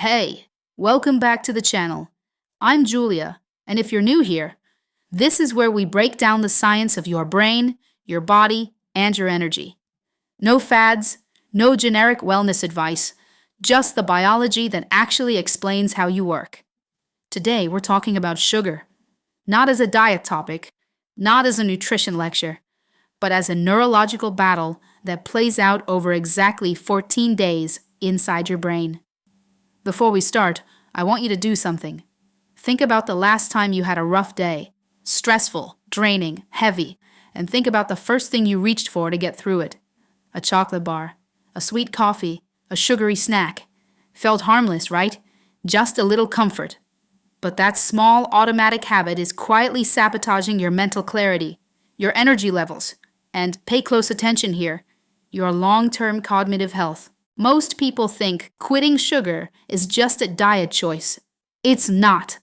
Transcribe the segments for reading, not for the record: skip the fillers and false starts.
Hey, welcome back to the channel. I'm Julia, and if you're new here, this is where we break down the science of your brain, your body, and your energy. No fads, no generic wellness advice, just the biology that actually explains how you work. Today, we're talking about sugar, not as a diet topic, not as a nutrition lecture, but as a neurological battle that plays out over exactly 14 days inside your brain. Before we start, I want you to do something. Think about the last time you had a rough day, stressful, draining, heavy, and think about the first thing you reached for to get through it. A chocolate bar, a sweet coffee, a sugary snack. Felt harmless, right? Just a little comfort. But that small automatic habit is quietly sabotaging your mental clarity, your energy levels, and pay close attention here, your long-term cognitive health. Most people think quitting sugar is just a diet choice. It's not.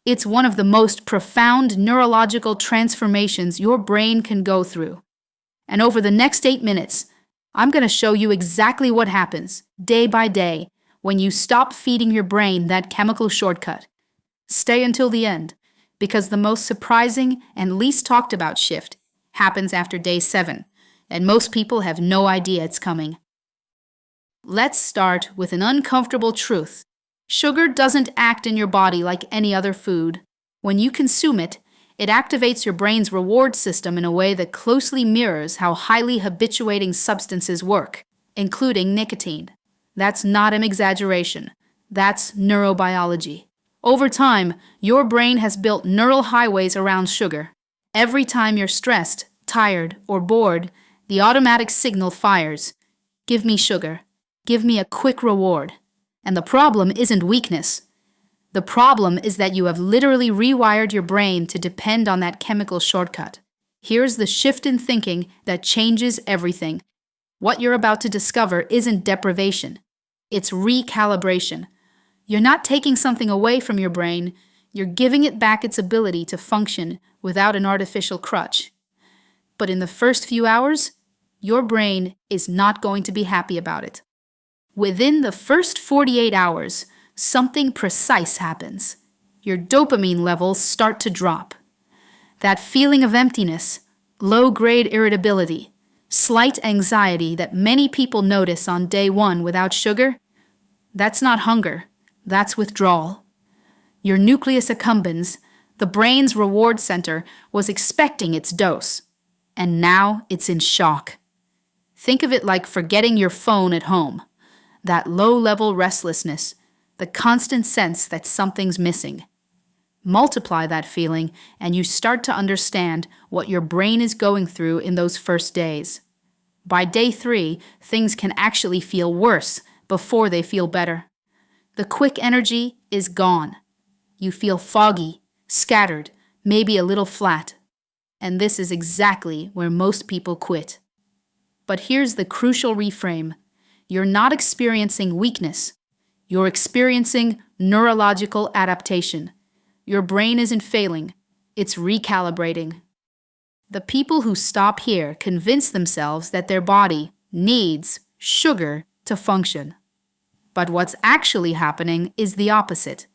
It's one of the most profound neurological transformations your brain can go through. And over the next 8 minutes, I'm going to show you exactly what happens, day by day, when you stop feeding your brain that chemical shortcut. Stay until the end, because the most surprising and least talked about shift happens after day 7, and most people have no idea it's coming. Let's start with an uncomfortable truth. Sugar doesn't act in your body like any other food. When you consume it, it activates your brain's reward system in a way that closely mirrors how highly habituating substances work, including nicotine. That's not an exaggeration. That's neurobiology. Over time, your brain has built neural highways around sugar. Every time you're stressed, tired, or bored, the automatic signal fires. Give me sugar. Give me a quick reward. And the problem isn't weakness. The problem is that you have literally rewired your brain to depend on that chemical shortcut. Here's the shift in thinking that changes everything. What you're about to discover isn't deprivation. It's recalibration. You're not taking something away from your brain. You're giving it back its ability to function without an artificial crutch. But in the first few hours, your brain is not going to be happy about it. Within the first 48 hours, something precise happens. Your dopamine levels start to drop. That feeling of emptiness, low-grade irritability, slight anxiety that many people notice on day 1 without sugar, that's not hunger, that's withdrawal. Your nucleus accumbens, the brain's reward center, was expecting its dose, and now it's in shock. Think of it like forgetting your phone at home. That low-level restlessness, the constant sense that something's missing. Multiply that feeling, and you start to understand what your brain is going through in those first days. By day 3, things can actually feel worse before they feel better. The quick energy is gone. You feel foggy, scattered, maybe a little flat. And this is exactly where most people quit. But here's the crucial reframe. You're not experiencing weakness. You're experiencing neurological adaptation. Your brain isn't failing. It's recalibrating. The people who stop here convince themselves that their body needs sugar to function. But what's actually happening is the opposite.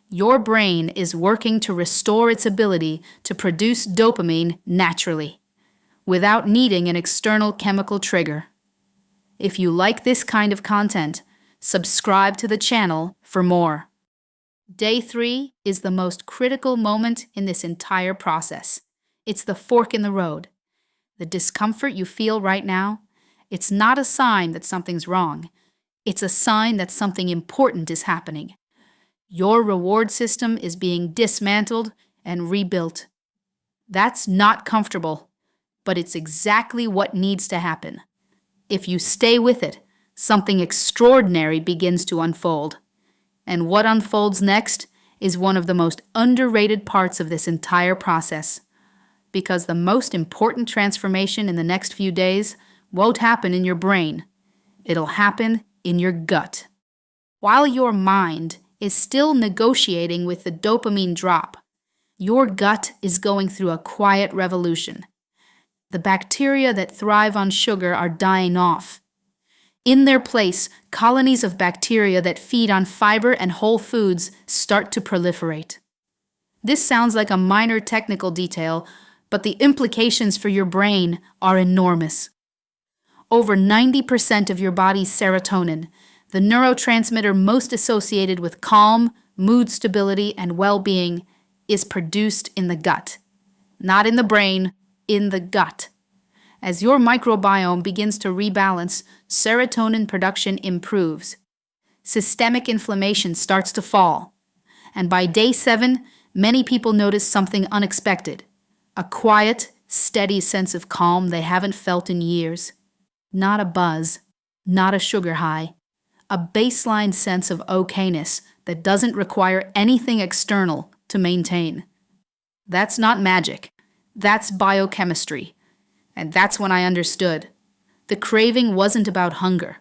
Your brain is working to restore its ability to produce dopamine naturally, without needing an external chemical trigger. If you like this kind of content, subscribe to the channel for more. Day 3 is the most critical moment in this entire process. It's the fork in the road. The discomfort you feel right now, it's not a sign that something's wrong. It's a sign that something important is happening. Your reward system is being dismantled and rebuilt. That's not comfortable, but it's exactly what needs to happen. If you stay with it, something extraordinary begins to unfold. And what unfolds next is one of the most underrated parts of this entire process. Because the most important transformation in the next few days won't happen in your brain. It'll happen in your gut. While your mind is still negotiating with the dopamine drop, your gut is going through a quiet revolution. The bacteria that thrive on sugar are dying off. In their place, colonies of bacteria that feed on fiber and whole foods start to proliferate. This sounds like a minor technical detail, but the implications for your brain are enormous. Over 90% of your body's serotonin, the neurotransmitter most associated with calm, mood stability, and well-being, is produced in the gut. Not in the brain, in the gut. As your microbiome begins to rebalance, serotonin production improves. Systemic inflammation starts to fall. And by day 7, many people notice something unexpected. A quiet, steady sense of calm they haven't felt in years. Not a buzz, not a sugar high. A baseline sense of okayness that doesn't require anything external to maintain. That's not magic. That's biochemistry. And that's when I understood. The craving wasn't about hunger.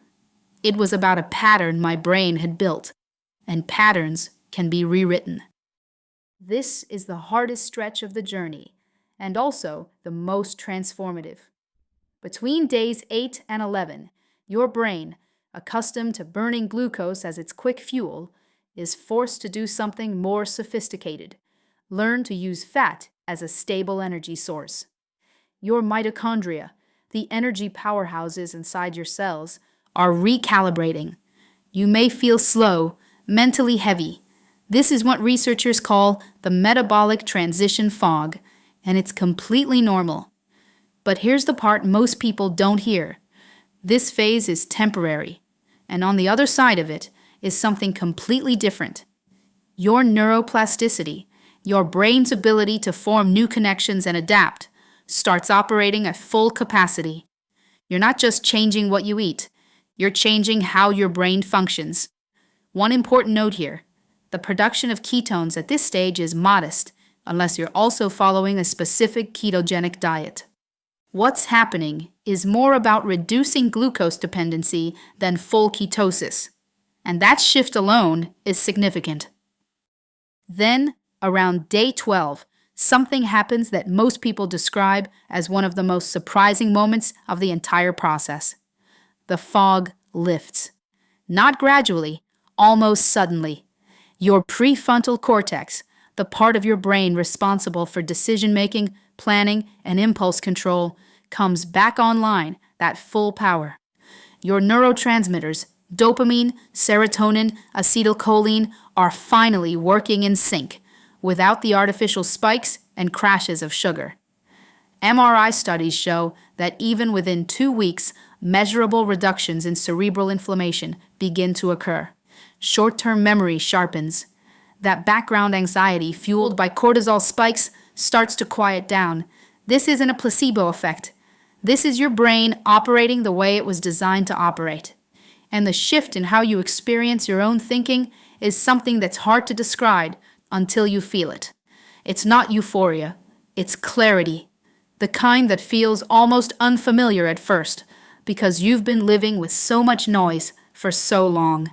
It was about a pattern my brain had built. And patterns can be rewritten. This is the hardest stretch of the journey, and also the most transformative. Between days 8 and 11, your brain, accustomed to burning glucose as its quick fuel, is forced to do something more sophisticated. Learn to use fat as a stable energy source. Your mitochondria, the energy powerhouses inside your cells, are recalibrating. You may feel slow, mentally heavy. This is what researchers call the metabolic transition fog, and it's completely normal. But here's the part most people don't hear. This phase is temporary, and on the other side of it is something completely different. Your neuroplasticity, your brain's ability to form new connections and adapt, starts operating at full capacity. You're not just changing what you eat, you're changing how your brain functions. One important note here, the production of ketones at this stage is modest, unless you're also following a specific ketogenic diet. What's happening is more about reducing glucose dependency than full ketosis, and that shift alone is significant. Then, around day 12, something happens that most people describe as one of the most surprising moments of the entire process. The fog lifts. Not gradually, almost suddenly. Your prefrontal cortex, the part of your brain responsible for decision-making, planning, and impulse control, comes back online at full power. Your neurotransmitters, dopamine, serotonin, acetylcholine, are finally working in sync, without the artificial spikes and crashes of sugar. MRI studies show that even within 2 weeks, measurable reductions in cerebral inflammation begin to occur. Short-term memory sharpens. That background anxiety fueled by cortisol spikes starts to quiet down. This isn't a placebo effect. This is your brain operating the way it was designed to operate. And the shift in how you experience your own thinking is something that's hard to describe until you feel it. It's not euphoria, it's clarity. The kind that feels almost unfamiliar at first, because you've been living with so much noise for so long.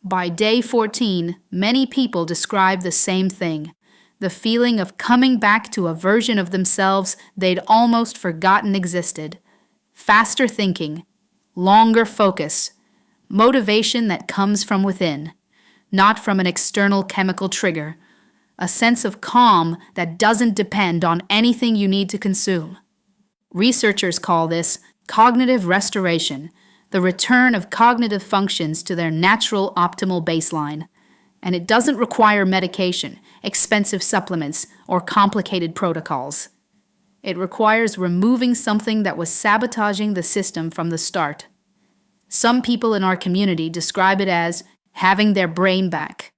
By day 14, many people describe the same thing, the feeling of coming back to a version of themselves they'd almost forgotten existed. Faster thinking, longer focus, motivation that comes from within, not from an external chemical trigger, a sense of calm that doesn't depend on anything you need to consume. Researchers call this cognitive restoration, the return of cognitive functions to their natural optimal baseline. And it doesn't require medication, expensive supplements, or complicated protocols. It requires removing something that was sabotaging the system from the start. Some people in our community describe it as having their brain back.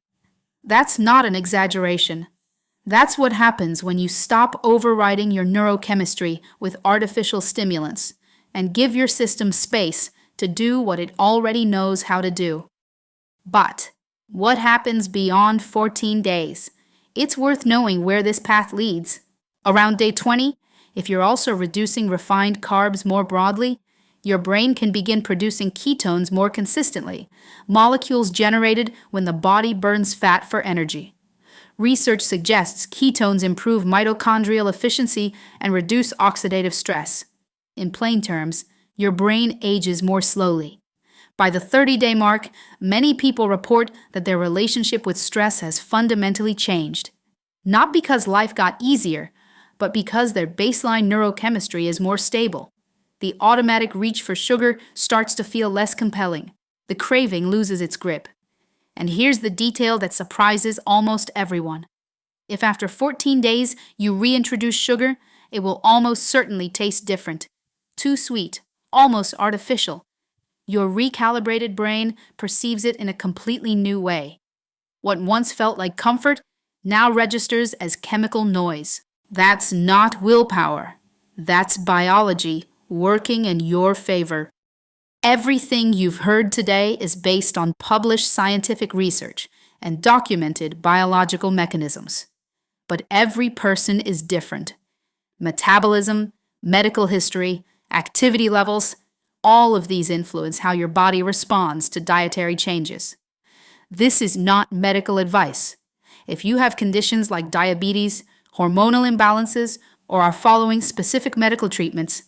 That's not an exaggeration. That's what happens when you stop overriding your neurochemistry with artificial stimulants and give your system space to do what it already knows how to do. But what happens beyond 14 days? It's worth knowing where this path leads. Around day 20, if you're also reducing refined carbs more broadly, your brain can begin producing ketones more consistently, molecules generated when the body burns fat for energy. Research suggests ketones improve mitochondrial efficiency and reduce oxidative stress. In plain terms, your brain ages more slowly. By the 30-day mark, many people report that their relationship with stress has fundamentally changed. Not because life got easier, but because their baseline neurochemistry is more stable. The automatic reach for sugar starts to feel less compelling. The craving loses its grip. And here's the detail that surprises almost everyone. If after 14 days you reintroduce sugar, it will almost certainly taste different. Too sweet, almost artificial. Your recalibrated brain perceives it in a completely new way. What once felt like comfort now registers as chemical noise. That's not willpower. That's biology working in your favor. Everything you've heard today is based on published scientific research and documented biological mechanisms. But every person is different. Metabolism, medical history, activity levels, all of these influence how your body responds to dietary changes. This is not medical advice. If you have conditions like diabetes, hormonal imbalances, or are following specific medical treatments,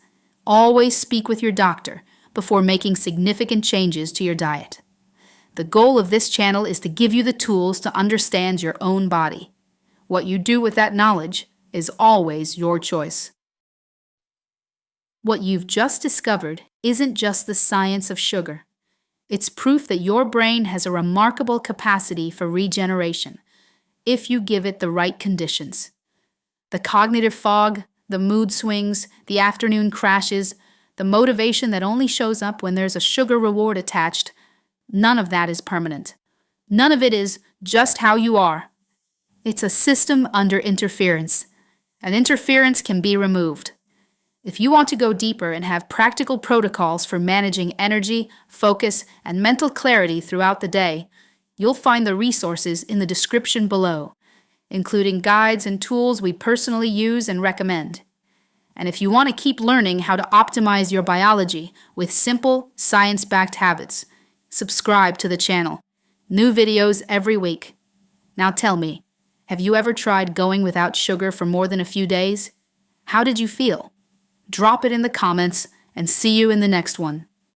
always speak with your doctor before making significant changes to your diet. The goal of this channel is to give you the tools to understand your own body. What you do with that knowledge is always your choice. What you've just discovered isn't just the science of sugar. It's proof that your brain has a remarkable capacity for regeneration if you give it the right conditions. The cognitive fog, the mood swings, the afternoon crashes, the motivation that only shows up when there's a sugar reward attached, none of that is permanent. None of it is just how you are. It's a system under interference, and interference can be removed. If you want to go deeper and have practical protocols for managing energy, focus, and mental clarity throughout the day, you'll find the resources in the description below, including guides and tools we personally use and recommend. And if you want to keep learning how to optimize your biology with simple, science-backed habits, subscribe to the channel. New videos every week. Now tell me, have you ever tried going without sugar for more than a few days? How did you feel? Drop it in the comments and see you in the next one.